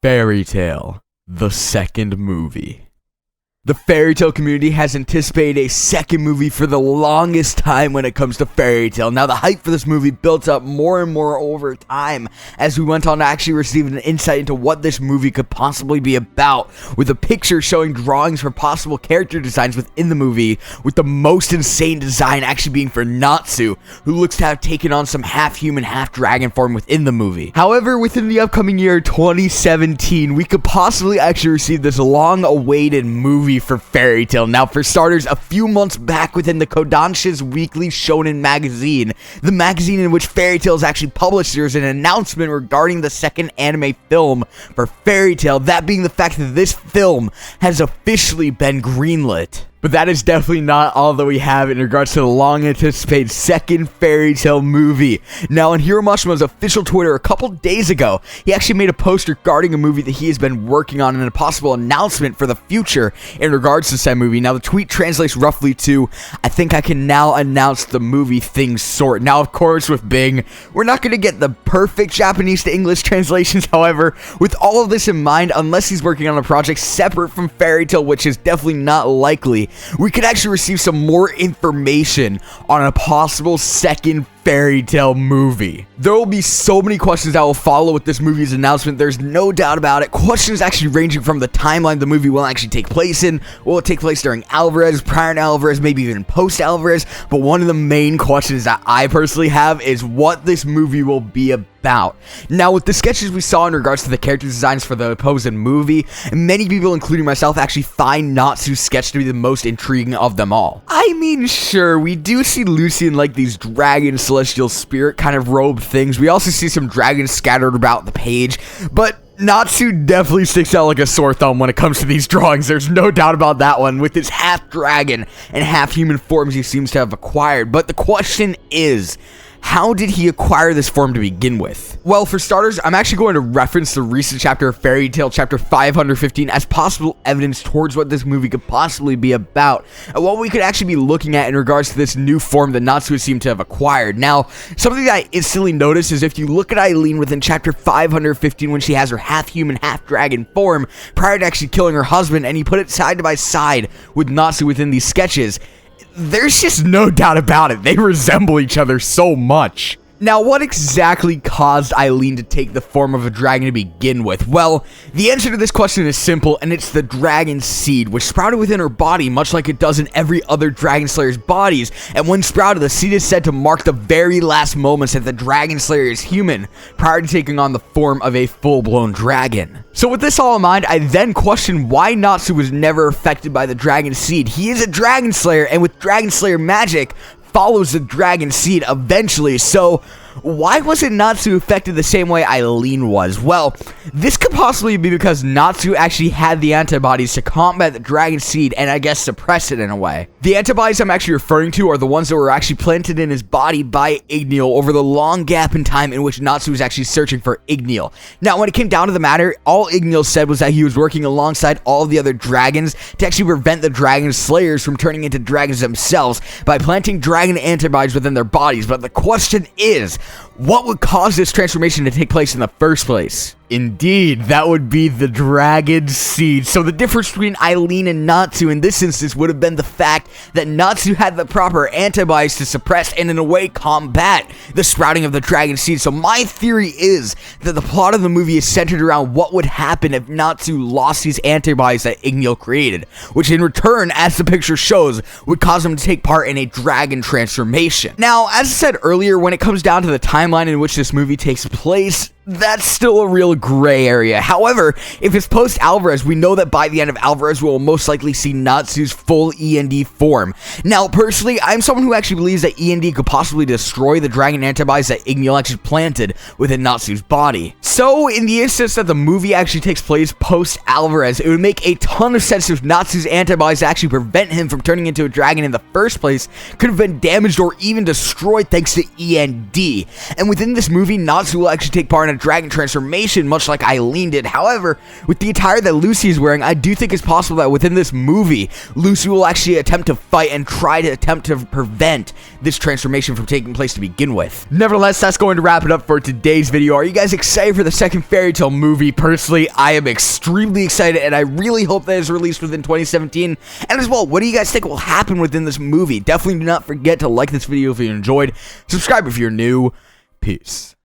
Fairy Tail, the second movie. The Fairy Tail community has anticipated a second movie for the longest time when it comes to Fairy Tail. Now, the hype for this movie built up more and more over time as we went on to actually receive an insight into what this movie could possibly be about, with a picture showing drawings for possible character designs within the movie, with the most insane design actually being for Natsu, who looks to have taken on some half-human, half-dragon form within the movie. However, within the upcoming year 2017, we could possibly actually receive this long-awaited movie for Fairy Tail. Now, for starters, a few months back within the Kodansha's weekly shonen magazine, the magazine in which Fairy Tail is actually published, there's an announcement regarding the second anime film for Fairy Tail, that being the fact that this film has officially been greenlit. But that is definitely not all that we have in regards to the long-anticipated second Fairy Tail movie. Now, on Hiromashima's official Twitter a couple days ago, he actually made a post regarding a movie that he has been working on and a possible announcement for the future in regards to said movie. Now, the tweet translates roughly to, "I think I can now announce the movie things sort." Now, of course, with Bing, we're not going to get the perfect Japanese to English translations. However, with all of this in mind, unless he's working on a project separate from Fairy Tail, which is definitely not likely, we could actually receive some more information on a possible second Fairy Tail movie. There will be so many questions that will follow with this movie's announcement, there's no doubt about it. Questions actually ranging from the timeline the movie will actually take place in. Will it take place during Alvarez, prior to Alvarez, maybe even post Alvarez? But one of the main questions that I personally have is what this movie will be about. Now, with the sketches we saw in regards to the character designs for the opposing movie, many people, including myself, actually find Natsu's sketch to be the most intriguing of them all. I mean, sure, we do see Lucy in like these dragon celestial spirit kind of robe things. We also see some dragons scattered about the page, but Natsu definitely sticks out like a sore thumb when it comes to these drawings. There's no doubt about that one, with his half dragon and half human forms he seems to have acquired. But the question is, how did he acquire this form to begin with? Well, for starters, I'm actually going to reference the recent chapter of Fairy Tail, chapter 515, as possible evidence towards what this movie could possibly be about, and what we could actually be looking at in regards to this new form that Natsu seemed to have acquired. Now, something that I instantly noticed is if you look at Eileen within chapter 515, when she has her half-human, half-dragon form, prior to actually killing her husband, and you put it side by side with Natsu within these sketches, there's just no doubt about it. They resemble each other so much. Now, what exactly caused Eileen to take the form of a dragon to begin with? Well, the answer to this question is simple, and it's the dragon seed, which sprouted within her body, much like it does in every other dragon slayer's bodies. And when sprouted, the seed is said to mark the very last moments that the dragon slayer is human, prior to taking on the form of a full-blown dragon. So with this all in mind, I then question why Natsu was never affected by the dragon seed. He is a dragon slayer, and with dragon slayer magic follows the dragon seed eventually, so why wasn't Natsu affected the same way Eileen was? Well, this could possibly be because Natsu actually had the antibodies to combat the dragon seed and I guess suppress it in a way. The antibodies I'm actually referring to are the ones that were actually planted in his body by e.n.d over the long gap in time in which Natsu was actually searching for e.n.d. Now, when it came down to the matter, all e.n.d said was that he was working alongside all the other dragons to actually prevent the dragon slayers from turning into dragons themselves by planting dragon antibodies within their bodies. But the question is, what would cause this transformation to take place in the first place? Indeed, that would be the dragon seed. So the difference between Eileen and Natsu in this instance would have been the fact that Natsu had the proper antibodies to suppress and in a way combat the sprouting of the dragon seed. So my theory is that the plot of the movie is centered around what would happen if Natsu lost these antibodies that e.n.d created, which in return, as the picture shows, would cause him to take part in a dragon transformation. Now, as I said earlier, when it comes down to the timeline in which this movie takes place, that's still a real gray area. However, if it's post-Alvarez, we know that by the end of Alvarez, we will most likely see Natsu's full e.n.d form. Now, personally, I'm someone who actually believes that e.n.d could possibly destroy the dragon antibodies that e.n.d actually planted within Natsu's body. So, in the instance that the movie actually takes place post-Alvarez, it would make a ton of sense if Natsu's antibodies to actually prevent him from turning into a dragon in the first place could have been damaged or even destroyed thanks to e.n.d. And within this movie, Natsu will actually take part in a dragon transformation, much like Eileen did. However, with the attire that Lucy is wearing, I do think it's possible that within this movie, Lucy will actually attempt to fight and try to attempt to prevent this transformation from taking place to begin with. Nevertheless, that's going to wrap it up for today's video. Are you guys excited for the second Fairy Tail movie? Personally, I am extremely excited, and I really hope that it's released within 2017. And as well, what do you guys think will happen within this movie? Definitely do not forget to like this video if you enjoyed. Subscribe if you're new. Peace.